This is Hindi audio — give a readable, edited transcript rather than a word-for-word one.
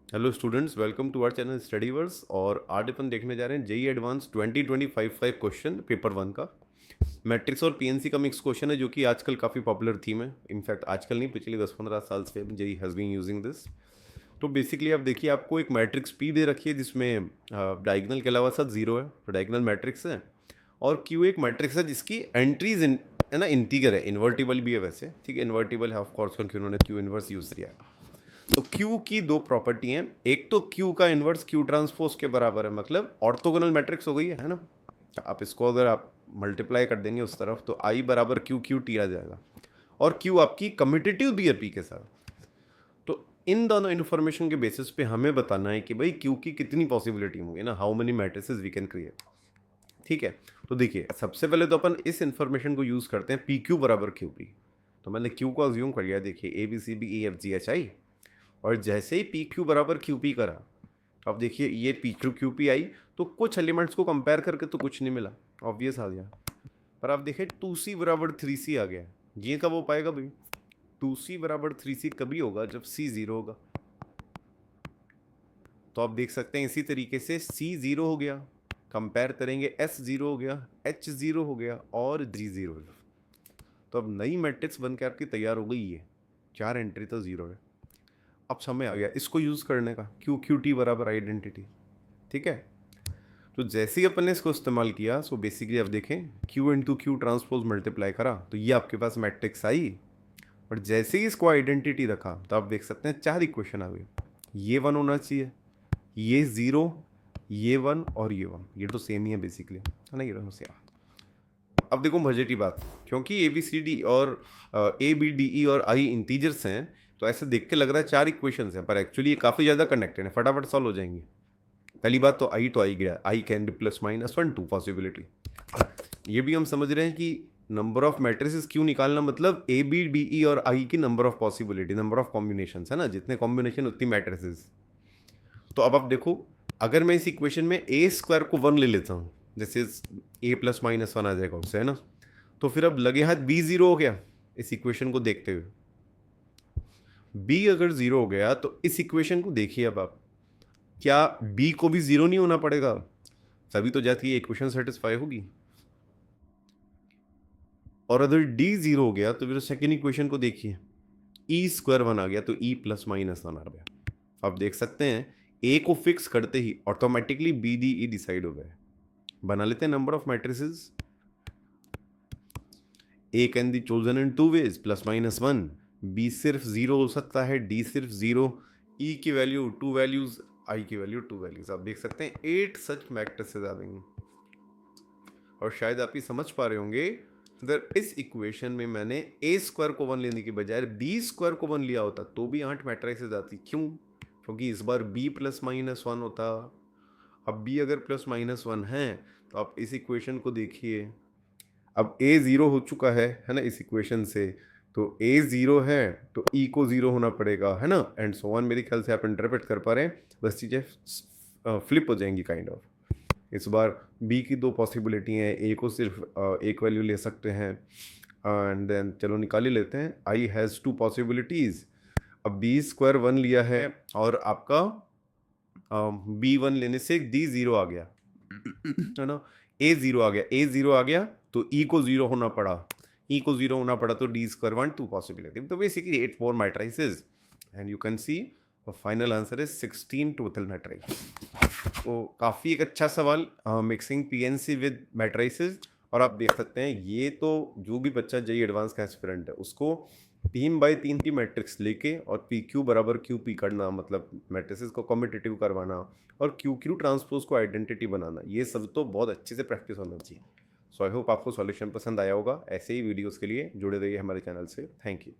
Hello students, welcome to our channel Studyverse. और आज अपन देखने जा रहे हैं जेई एडवांस 2025 का एक क्वेश्चन पेपर वन का। मैट्रिक्स और पीएनसी का मिक्स क्वेश्चन है जो कि आजकल काफ़ी पॉपुलर थीम है। इनफैक्ट आजकल नहीं, पिछले 10-15 साल से J E has been using this. तो बेसिकली आप देखिए, आपको एक मैट्रिक्स पी दे रखी है जिसमें डायगोनल के अलावा सब जीरो है, तो डायगोनल मैट्रिक्स है। और क्यू एक मैट्रिक्स है जिसकी एंट्रीज है ना, इंटीगर है, इन्वर्टिबल भी है वैसे, ठीक है, इन्वर्टिबल है ऑफ कोर्स क्योंकि उन्होंने क्यू इन्वर्स यूज किया है। तो Q की दो प्रॉपर्टी हैं। एक तो Q का इन्वर्स Q ट्रांसपोज के बराबर है, मतलब ऑर्थोगोनल मैट्रिक्स हो गई है ना। आप इसको अगर आप मल्टीप्लाई कर देंगे उस तरफ तो I बराबर Q Q T आ जाएगा। और Q आपकी कम्यूटेटिव भी है P के साथ। तो इन दोनों इन्फॉर्मेशन के बेसिस पे हमें बताना है कि भाई Q की कितनी पॉसिबिलिटी होंगी ना, how many matrices we can create. ठीक है, तो देखिए सबसे पहले तो अपन इस इन्फॉर्मेशन को यूज़ करते हैं पी क्यू बराबर क्यू पी। तो मैंने Q को अज्यूम कर लिया, देखिए ABCDEFGHI। और जैसे ही पी क्यू बराबर क्यू पी करा, अब देखिए ये P Q Q P I, तो कुछ एलिमेंट्स को कंपेयर करके तो कुछ नहीं मिला, ऑब्वियस आ गया। पर आप देखिए 2C बराबर 3C आ गया। ये कब हो पाएगा भाई? 2C बराबर 3C कभी होगा जब C जीरो होगा। तो आप देख सकते हैं इसी तरीके से C जीरो हो गया, कंपेयर करेंगे S जीरो हो गया, H जीरो हो गया और G जीरो हो गया। तो अब नई मैट्रिक्स बनकर आपकी तैयार हो गई। ये चार एंट्री तो जीरो है। अब समय आ गया इसको यूज़ करने का, क्यू क्यू टी बराबर आइडेंटिटी। ठीक है, तो जैसे ही अपन ने इसको इस्तेमाल किया, सो बेसिकली अब देखें Q into Q transpose multiply करा तो ये आपके पास मैट्रिक्स आई। और जैसे ही इसको आइडेंटिटी रखा तो आप देख सकते हैं चार इक्वेशन आ गई। ये वन होना चाहिए, ये ज़ीरो, ये वन और ये वन, ये तो सेम ही है बेसिकली, है ना, ये दोनों सेम। अब देखो मजे की बात, क्योंकि ए बी सी डी और A B D E और आई इंटीजर्स हैं, तो ऐसे देख के लग रहा है चार इक्वेशंस हैं, पर एक्चुअली ये काफ़ी ज़्यादा कनेक्टेड है, फटाफट सॉल्व हो जाएंगे। पहली बात तो आई गया, I can be plus minus one, two possibility. ये भी हम समझ रहे हैं कि नंबर ऑफ मैट्रिसेस क्यों निकालना, मतलब A B D E और आई की number of possibility, number of combination है ना, जितने कॉम्बिनेशन उतनी मैट्रिसेस। तो अब आप देखो, अगर मैं इस इक्वेशन में ए स्क्वायर को वन ले लेता हूँ, जैसे ए प्लस माइनस वन आ जाएगा उससे, है ना। तो फिर अब लगे हाथ बी जीरो हो गया इस इक्वेशन को देखते हुए। बी अगर जीरो हो गया तो इस इक्वेशन को देखिए अब आप, क्या बी को भी जीरो नहीं होना पड़ेगा? तभी तो जाती है इक्वेशन सेटिस्फाई होगी। और अगर डी जीरो हो गया तो फिर सेकेंड इक्वेशन को देखिए, ई स्क्वायर वन आ गया तो ई प्लस माइनस वन आ गया। आप देख सकते हैं ए को फिक्स करते ही automatically B D E decide हो गए। बना लेते हैं number of matrices. A can be chosen in two ways, plus minus one. B सिर्फ जीरो हो सकता है, डी सिर्फ जीरो, ई की वैल्यू टू वैल्यूज, आई की वैल्यू टू वैल्यूज। आप देख सकते हैं 8 सच मैट्रिसेस आ गई। और शायद आप ही समझ पा रहे होंगे, अगर इस इक्वेशन में मैंने ए स्क्वायर को वन लेने की बजाय बी स्क्वायर को वन लिया होता तो भी 8 मैट्रिसेस आती। क्यों? क्योंकि इस बार बी प्लस माइनस वन होता। अब बी अगर प्लस माइनस वन है तो आप इस इक्वेशन को देखिए, अब ए ज़ीरो हो चुका है ना इस इक्वेशन से। तो ए ज़ीरो है तो ई को ज़ीरो होना पड़ेगा, है ना, एंड सो ऑन। मेरे ख्याल से आप इंटरप्रेट कर पा रहे हैं, बस चीज़ें फ्लिप हो जाएंगी काइंड ऑफ। इस बार बी की दो पॉसिबिलिटी हैं, ए को सिर्फ एक वैल्यू ले सकते हैं, एंड देन चलो निकाल ही लेते हैं, आई हैज़ टू पॉसिबिलिटीज़। अब बी स्क्वायर वन लिया है और आपका बी वन लेने से डी ज़ीरो आ गया, है ना, ए ज़ीरो आ गया, ए ज़ीरो आ गया तो ई को ज़ीरो होना पड़ा, ई को ज़ीरो होना पड़ा तो D square one, two possibility. तो basically 8 4 matrices, and you can see final answer is 16 total matrix. तो काफ़ी एक अच्छा सवाल, मिक्सिंग पीएनसी विद मैट्रिसेस। और आप देख सकते हैं ये तो जो भी बच्चा जेई एडवांस का एस्पिरेंट है उसको 3x3 की मैट्रिक्स लेके और पी क्यू बराबर क्यू पी करना, मतलब मैट्रिसेस को कम्यूटेटिव करवाना और क्यू क्यू ट्रांसपोज को आइडेंटिटी बनाना, ये सब तो बहुत अच्छे से प्रैक्टिस होना चाहिए। सो आई होप आपको सॉल्यूशन पसंद आया होगा। ऐसे ही वीडियोस के लिए जुड़े रहिए हमारे चैनल से। Thank you.